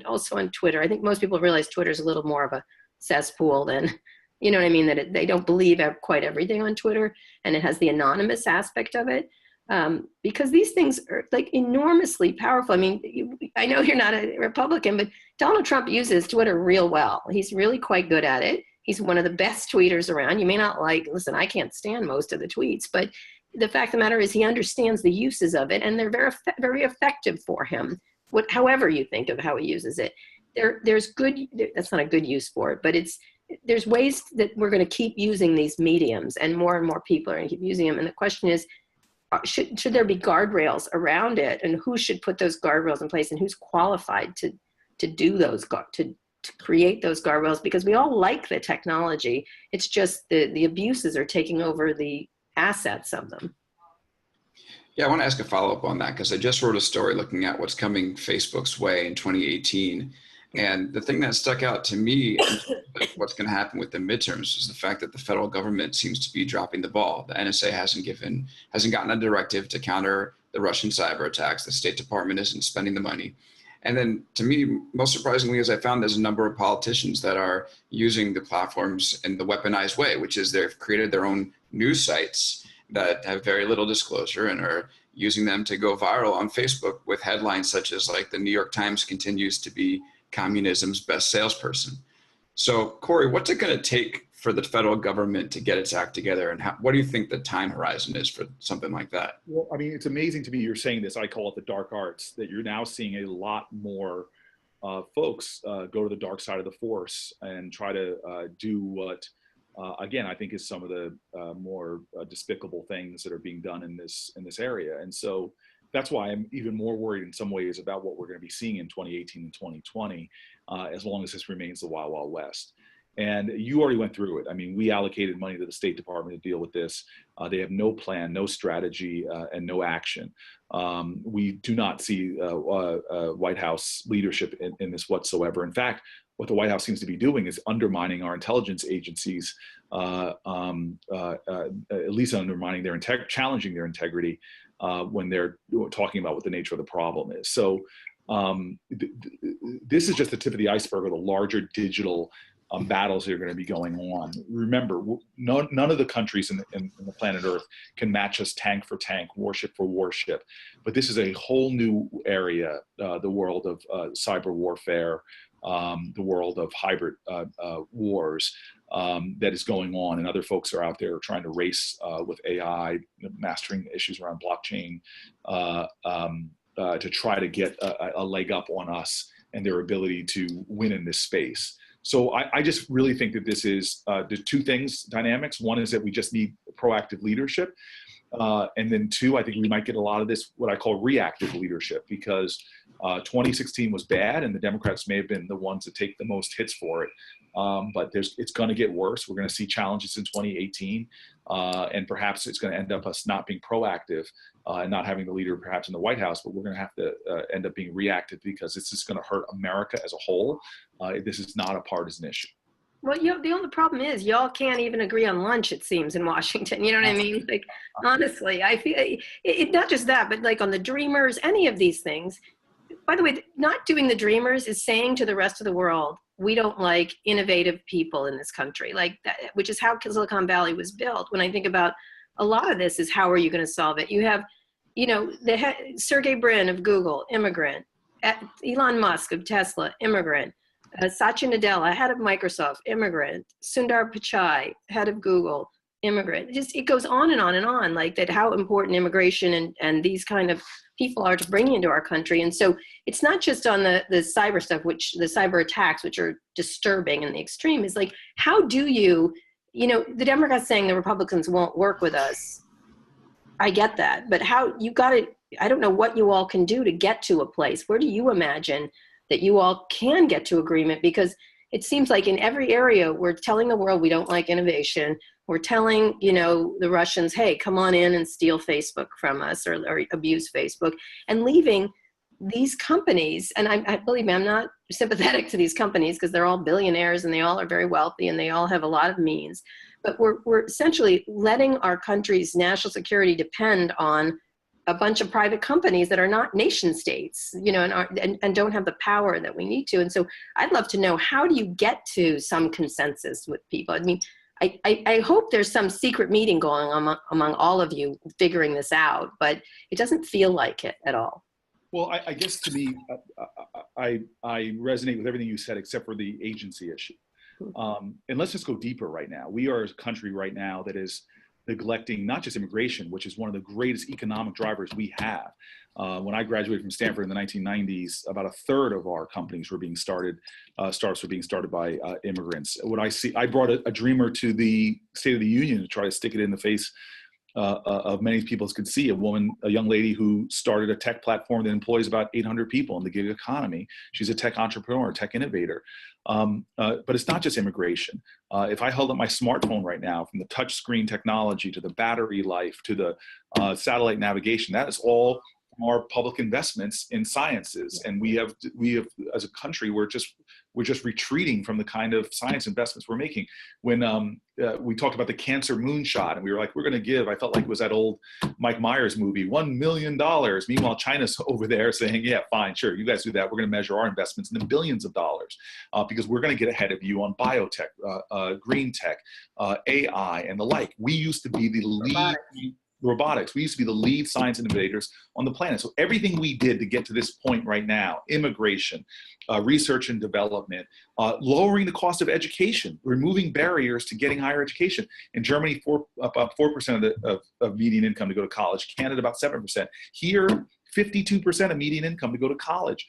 C: also on Twitter. I think most people realize Twitter is a little more of a cesspool than, you know what I mean, that they don't believe quite everything on Twitter, and it has the anonymous aspect of it. Because these things are like enormously powerful. I mean, I know you're not a Republican, but Donald Trump uses Twitter real well. He's really quite good at it. He's one of the best tweeters around. You may not listen, I can't stand most of the tweets, but the fact of the matter is he understands the uses of it, and they're very, very effective for him. However you think of how he uses it, there's good. That's not a good use for it, but there's ways that we're going to keep using these mediums, and more people are going to keep using them. And the question is, should there be guardrails around it, and who should put those guardrails in place, and who's qualified to do those, to create those guardrails? Because we all like the technology. It's just the abuses are taking over the assets of them.
A: Yeah, I want to ask a follow-up on that, because I just wrote a story looking at what's coming Facebook's way in 2018. And the thing that stuck out to me, what's going to happen with the midterms, is the fact that the federal government seems to be dropping the ball. The NSA hasn't gotten a directive to counter the Russian cyber attacks. The State Department isn't spending the money. And then, to me, most surprisingly, is I found there's a number of politicians that are using the platforms in the weaponized way, which is they've created their own news sites that have very little disclosure and are using them to go viral on Facebook with headlines such as, like, the New York Times continues to be communism's best salesperson. So, Cory, what's it going to take for the federal government to get its act together, and what do you think the time horizon is for something like that?
B: Well, I mean, it's amazing to me you're saying this. I call it the dark arts, that you're now seeing a lot more folks go to the dark side of the force and try to do what, again, I think is some of the more despicable things that are being done in this area. And so that's why I'm even more worried in some ways about what we're going to be seeing in 2018 and 2020, as long as this remains the Wild Wild West. And you already went through it. I mean, we allocated money to the State Department to deal with this. They have no plan, no strategy, and no action. We do not see White House leadership in this whatsoever. In fact, what the White House seems to be doing is undermining our intelligence agencies, at least undermining their challenging their integrity when they're talking about what the nature of the problem is. So this is just the tip of the iceberg of the larger digital battles that are going to be going on. Remember, none of the countries in the planet Earth can match us tank for tank, warship for warship. But this is a whole new area, the world of cyber warfare, the world of hybrid wars that is going on. And other folks are out there trying to race with AI, mastering issues around blockchain to try to get a leg up on us and their ability to win in this space. So I just really think that this is the two things, dynamics. One is that we just need proactive leadership. And then two, I think we might get a lot of this, what I call reactive leadership, because 2016 was bad and the Democrats may have been the ones to take the most hits for it. But it's going to get worse. We're going to see challenges in 2018. And perhaps it's going to end up us not being proactive and not having the leader perhaps in the White House, but we're going to have to end up being reactive, because it's just going to hurt America as a whole. This is not a partisan issue.
C: Well, the only problem is y'all can't even agree on lunch, it seems, in Washington. You know what I mean? Like, honestly, I feel it not just that, but like on the Dreamers, any of these things. By the way, not doing the Dreamers is saying to the rest of the world, we don't like innovative people in this country, like that, which is how Silicon Valley was built. When I think about a lot of this is how are you going to solve it? You have, you know, Sergey Brin of Google, immigrant, Elon Musk of Tesla, immigrant, Satya Nadella, head of Microsoft, immigrant, Sundar Pichai, head of Google, immigrant. It goes on and on and on, like that, how important immigration and these kind of people are to bring into our country. And so it's not just on the cyber stuff, which the cyber attacks, which are disturbing in the extreme, is like, how do you know, the Democrats saying the Republicans won't work with us. I get that, but how you got to, I don't know what you all can do to get to a place. Where do you imagine that you all can get to agreement? Because it seems like in every area, we're telling the world we don't like innovation. We're telling, you know, the Russians, hey, come on in and steal Facebook from us or abuse Facebook, and leaving these companies. And I believe me, I'm not sympathetic to these companies because they're all billionaires and they all are very wealthy and they all have a lot of means. But we're essentially letting our country's national security depend on a bunch of private companies that are not nation states, you know, and don't have the power that we need to. And so I'd love to know, how do you get to some consensus with people? I mean, I hope there's some secret meeting going on among all of you figuring this out, but it doesn't feel like it at all.
B: Well, I guess to me, I resonate with everything you said except for the agency issue. And let's just go deeper right now. We are a country right now that is neglecting not just immigration, which is one of the greatest economic drivers we have. When I graduated from Stanford in the 1990s, about a third of our companies were being started, startups were being started by immigrants. What I see, I brought a dreamer to the State of the Union to try to stick it in the face of many people could see. A young lady who started a tech platform that employs about 800 people in the gig economy. She's a tech entrepreneur, a tech innovator. But it's not just immigration. If I held up my smartphone right now, from the touch screen technology to the battery life to the satellite navigation, that is all from our public investments in sciences. And we have as a country, we're just retreating from the kind of science investments we're making. When we talked about the cancer moonshot, and we were like, we're going to give, I felt like it was that old Mike Myers movie, $1 million. Meanwhile, China's over there saying, yeah, fine, sure, you guys do that. We're going to measure our investments in the billions of dollars because we're going to get ahead of you on biotech, green tech, AI, and the like. We used to be the lead. Robotics. We used to be the lead science innovators on the planet. So everything we did to get to this point right now, immigration, research and development, lowering the cost of education, removing barriers to getting higher education. In Germany, about 4% of median income to go to college. Canada, about 7%. Here, 52% of median income to go to college.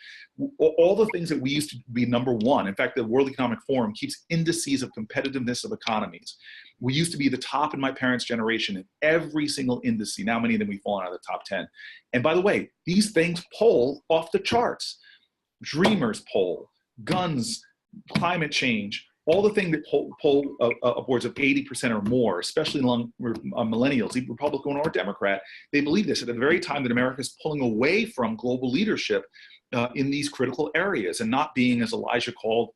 B: All the things that we used to be number one. In fact, the World Economic Forum keeps indices of competitiveness of economies. We used to be the top in my parents' generation in every single indice. Now many of them we've fallen out of the top 10. And by the way, these things poll off the charts. Dreamers poll, guns, climate change, all the things that poll upwards of 80% or more, especially among millennials, either Republican or Democrat. They believe this at the very time that America is pulling away from global leadership in these critical areas and not being, as Elijah called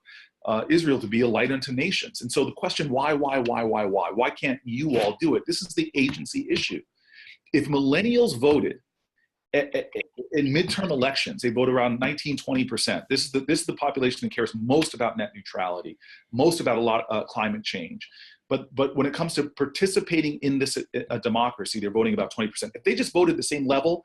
B: Israel, to be a light unto nations. And so the question, why? Why can't you all do it? This is the agency issue. If millennials voted in midterm elections, they vote around 19-20%. This is the population that cares most about net neutrality, most about a lot of climate change. But when it comes to participating in this democracy, they're voting about 20%. If they just voted the same level,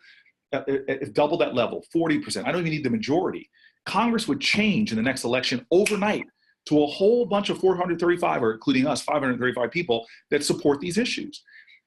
B: if double that level, 40%, I don't even need the majority. Congress would change in the next election overnight to a whole bunch of 435, or including us, 535 people that support these issues.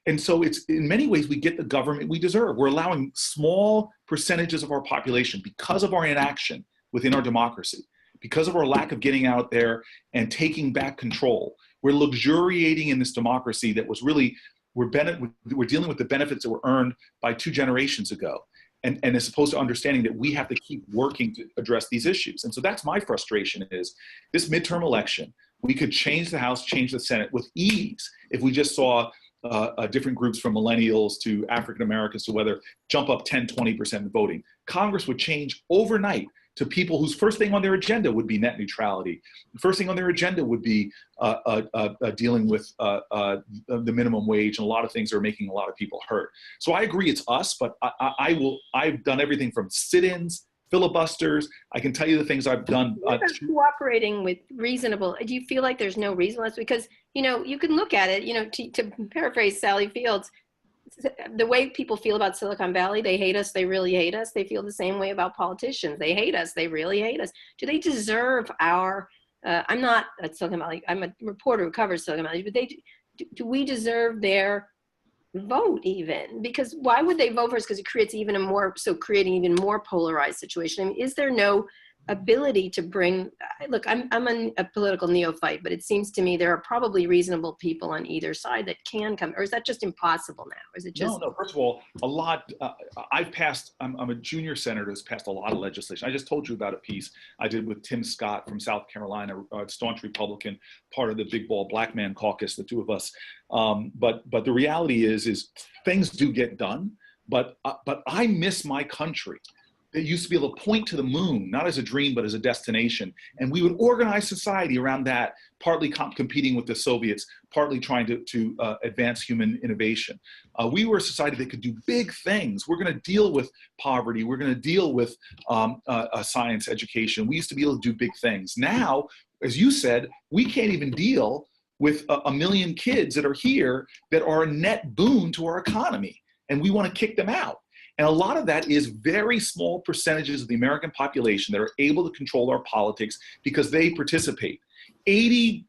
B: And so it's, in many ways, we get the government we deserve. We're allowing small percentages of our population, because of our inaction within our democracy, because of our lack of getting out there and taking back control. We're luxuriating in this democracy that was really, we're dealing with the benefits that were earned by 2 generations ago. And as opposed to understanding that we have to keep working to address these issues. And so that's my frustration, is this midterm election, we could change the House, change the Senate with ease if we just saw different groups from millennials to African Americans to whether jump up 10-20% in voting. Congress would change overnight to people whose first thing on their agenda would be net neutrality. The first thing on their agenda would be dealing with the minimum wage, and a lot of things that are making a lot of people hurt. So I agree it's us, but I've done everything from sit-ins, filibusters. I can tell you the things I've done.
C: Cooperating with reasonable, do you feel like there's no reasonableness? Because, you can look at it, to paraphrase Sally Fields, the way people feel about Silicon Valley, they hate us, they really hate us. They feel the same way about politicians. They hate us, they really hate us. Do they deserve our, I'm not at Silicon Valley, I'm a reporter who covers Silicon Valley, but do we deserve their vote even? Because why would they vote for us? Because it creates creating even more polarized situation. I mean, is there no ability to bring, look, I'm a political neophyte, but it seems to me there are probably reasonable people on either side that can come, or is that just impossible now? Is it just?
B: No, first of all, a lot, I'm a junior senator who's passed a lot of legislation. I just told you about a piece I did with Tim Scott from South Carolina, a staunch Republican, part of the Big Ball Black Man Caucus, the two of us. But the reality is things do get done, but I miss my country. That used to be able to point to the moon, not as a dream, but as a destination. And we would organize society around that, partly competing with the Soviets, partly trying to advance human innovation. We were a society that could do big things. We're going to deal with poverty. We're going to deal with science education. We used to be able to do big things. Now, as you said, we can't even deal with a million kids that are here that are a net boon to our economy. And we want to kick them out. And a lot of that is very small percentages of the American population that are able to control our politics because they participate. 84%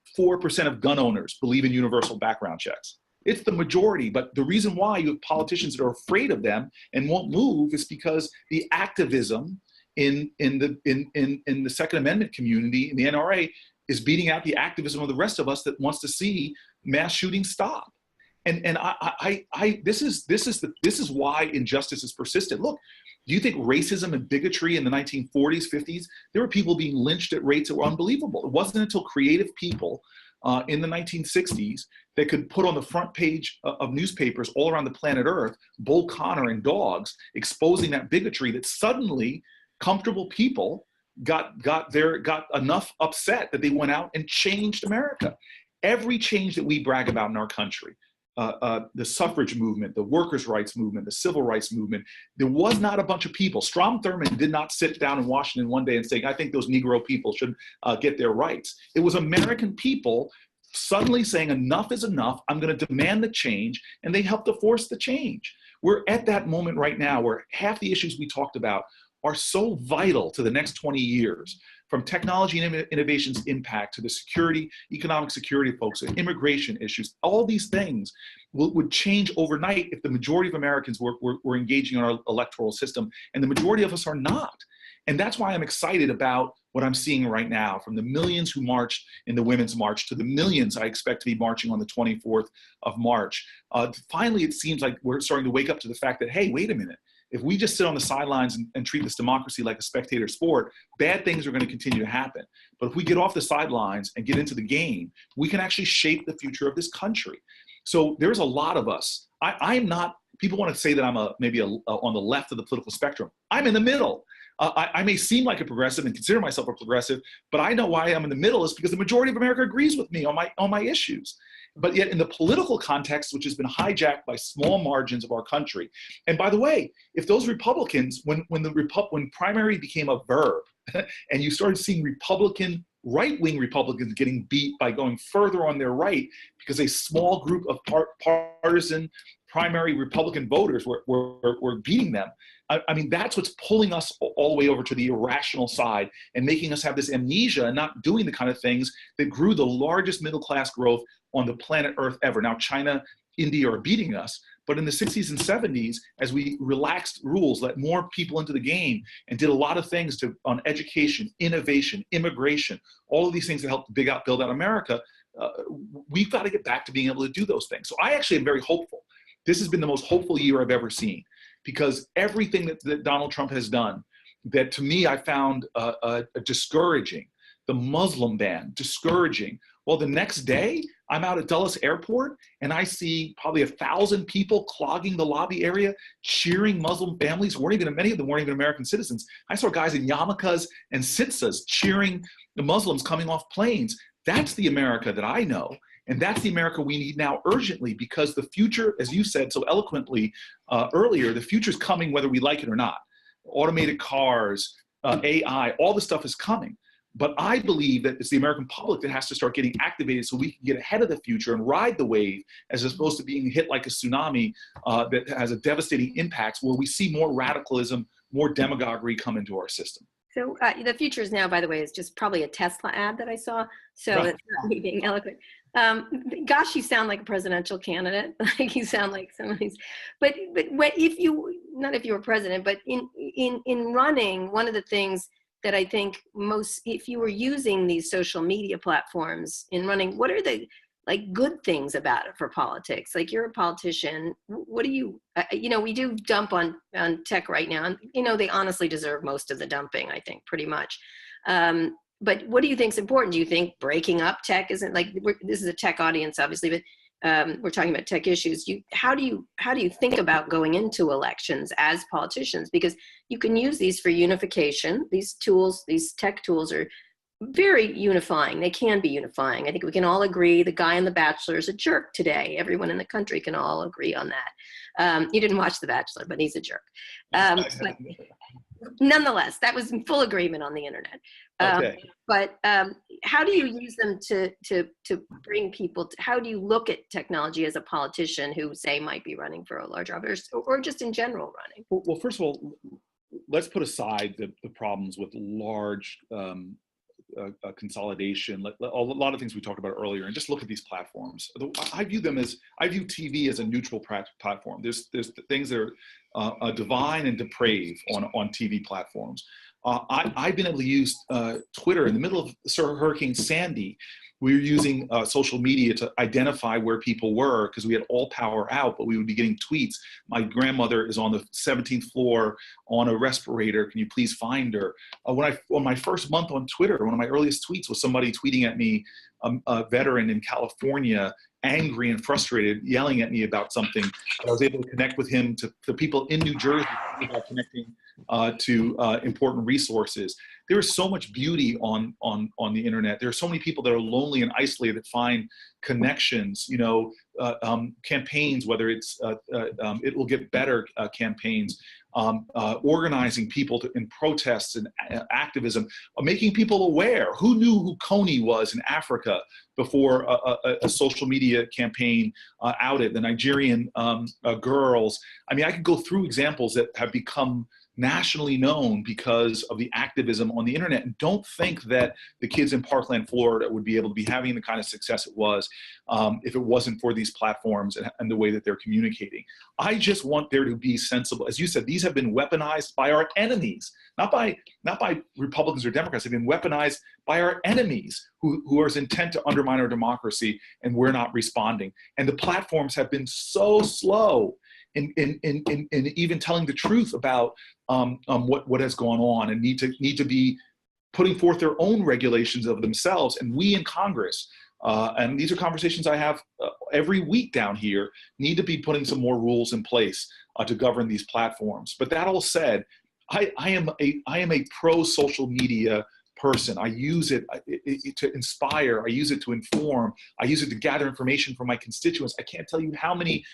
B: of gun owners believe in universal background checks. It's the majority. But the reason why you have politicians that are afraid of them and won't move is because the activism in the Second Amendment community, in the NRA, is beating out the activism of the rest of us that wants to see mass shootings stop. And this is why injustice is persistent. Look, do you think racism and bigotry in the 1940s, 50s, there were people being lynched at rates that were unbelievable. It wasn't until creative people in the 1960s that could put on the front page of newspapers all around the planet Earth, Bull Connor and dogs, exposing that bigotry, that suddenly comfortable people got enough upset that they went out and changed America. Every change that we brag about in our country, the suffrage movement, the workers' rights movement, the civil rights movement, there was not a bunch of people. Strom Thurmond did not sit down in Washington one day and say, I think those Negro people should get their rights. It was American people suddenly saying, enough is enough, I'm going to demand the change, and they helped to force the change. We're at that moment right now where half the issues we talked about are so vital to the next 20 years, from technology and innovation's impact to the security, economic security folks, and immigration issues. All these things would change overnight if the majority of Americans were engaging in our electoral system, and the majority of us are not. And that's why I'm excited about what I'm seeing right now, from the millions who marched in the Women's March to the millions I expect to be marching on the 24th of March. Finally, it seems like we're starting to wake up to the fact that, hey, wait a minute. If we just sit on the sidelines and treat this democracy like a spectator sport, bad things are going to continue to happen. But if we get off the sidelines and get into the game, we can actually shape the future of this country. So there's a lot of us. I'm not, people want to say that I'm maybe on the left of the political spectrum. I'm in the middle. I may seem like a progressive and consider myself a progressive, but I know why I'm in the middle is because the majority of America agrees with me on my issues. But yet in the political context, which has been hijacked by small margins of our country. And by the way, if those Republicans, when primary became a verb, and you started seeing right-wing Republicans getting beat by going further on their right because a small group of partisan primary Republican voters were beating them. I mean, that's what's pulling us all the way over to the irrational side and making us have this amnesia and not doing the kind of things that grew the largest middle-class growth on the planet Earth ever. Now, China, India are beating us, but in the 60s and 70s, as we relaxed rules, let more people into the game, and did a lot of things on education, innovation, immigration, all of these things that helped build out America, we've got to get back to being able to do those things. So I actually am very hopeful. This has been the most hopeful year I've ever seen, because everything that Donald Trump has done, that to me I found discouraging. The Muslim ban, discouraging. Well, the next day, I'm out at Dulles Airport and I see probably 1,000 people clogging the lobby area, cheering Muslim families. Many of them weren't even American citizens. I saw guys in yarmulkes and sitsas cheering the Muslims coming off planes. That's the America that I know. And that's the America we need now urgently, because the future, as you said so eloquently earlier, the future is coming whether we like it or not. Automated cars, AI, all this stuff is coming. But I believe that it's the American public that has to start getting activated so we can get ahead of the future and ride the wave, as opposed to being hit like a tsunami that has a devastating impact, where we see more radicalism, more demagoguery come into our system.
C: So the future is now, by the way, is just probably a Tesla ad that I saw. So
B: Right.
C: It's not me being eloquent. Gosh, you sound like a presidential candidate. Like you sound like some of these. But if you, not if you were president, but in running, one of the things that I think if you were using these social media platforms in running, what are the good things about it for politics? Like, you're a politician. What do you, we do dump on tech right now, and they honestly deserve most of the dumping, I think, pretty much. But what do you think is important? Do you think breaking up tech isn't, this is a tech audience, obviously, but we're talking about tech issues. How do you think about going into elections as politicians? Because you can use these for unification. These tools, these tech tools, are very unifying. They can be unifying. I think we can all agree the guy in The Bachelor is a jerk today. Everyone in the country can all agree on that. You didn't watch The Bachelor, but he's a jerk. But nonetheless, that was in full agreement on the internet.
B: Okay.
C: But how do you use them to bring people how do you look at technology as a politician who, say, might be running for a large office, or just in general running?
B: Well, first of all, let's put aside the problems with large consolidation, a lot of things we talked about earlier, and just look at these platforms. I view TV as a neutral platform. There's things that are divine and depraved on TV platforms. I've been able to use Twitter in the middle of Hurricane Sandy. We were using social media to identify where people were because we had all power out, but we would be getting tweets. My grandmother is on the 17th floor on a respirator. Can you please find her? On my first month on Twitter, one of my earliest tweets was somebody tweeting at me, a veteran in California, angry and frustrated, yelling at me about something. I was able to connect with him, to the people in New Jersey about connecting to important resources. There is so much beauty on the internet. There are so many people that are lonely and isolated that find connections, campaigns, whether it's It Will Get Better campaigns, organizing people in protests and activism, making people aware. Who knew who Coney was in Africa before a social media campaign outed? The Nigerian girls. I mean, I could go through examples that have become nationally known because of the activism on the internet. And don't think that the kids in Parkland, Florida would be able to be having the kind of success it was if it wasn't for these platforms and the way that they're communicating. I just want there to be sensible, as you said, these have been weaponized by our enemies, not by Republicans or Democrats. They've been weaponized by our enemies who are intent to undermine our democracy, and we're not responding. And the platforms have been so slow in even telling the truth about what has gone on, and need to be putting forth their own regulations of themselves. And we in Congress, and these are conversations I have every week down here, need to be putting some more rules in place to govern these platforms. But that all said, I am a pro social media person. I use it to inspire. I use it to inform. I use it to gather information from my constituents. I can't tell you how many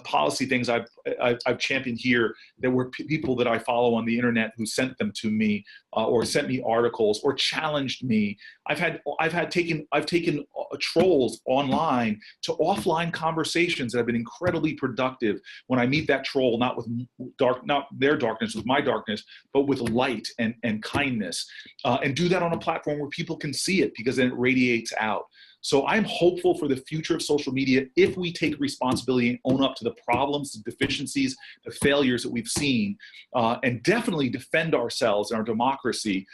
B: policy things I've championed here that were people that I follow on the internet who sent them to me, or sent me articles, or challenged me. I've taken trolls online to offline conversations that have been incredibly productive when I meet that troll, not their darkness, with my darkness, but with light and kindness, and do that on a platform where people can see it, because then it radiates out. So I'm hopeful for the future of social media if we take responsibility and own up to the problems, the deficiencies, the failures that we've seen, and definitely defend ourselves and our democracy,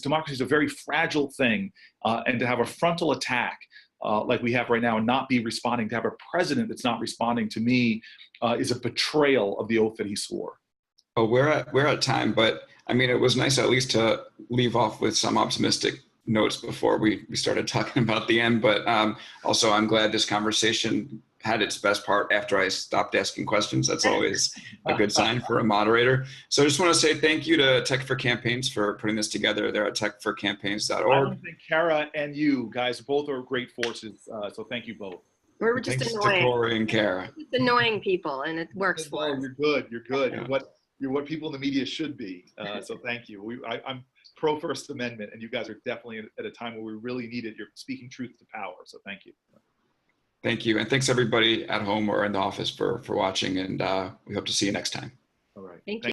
B: democracy is a very fragile thing, and to have a frontal attack like we have right now and not be responding, to have a president that's not responding, to me, is a betrayal of the oath that he swore.
A: Oh, we're at time, but I mean, it was nice at least to leave off with some optimistic notes before we started talking about the end. But also, I'm glad this conversation had its best part after I stopped asking questions. That's always a good sign for a moderator. So I just want to say thank you to Tech for Campaigns for putting this together. They're at techforcampaigns.org.
B: I want to thank Kara and you guys. Both are great forces. So thank you both.
C: We're just
A: Thanks
C: annoying.
A: to Cory and Kara.
C: Just annoying people, and it works for us.
B: You're good. You're good.
A: Yeah.
B: You're what people in the media should be. So thank you. I'm pro First Amendment, and you guys are definitely at a time where we really need it. You're speaking truth to power. So thank you.
A: Thank you. And thanks everybody at home or in the office for watching. And we hope to see you next time.
B: All right.
C: Thank you.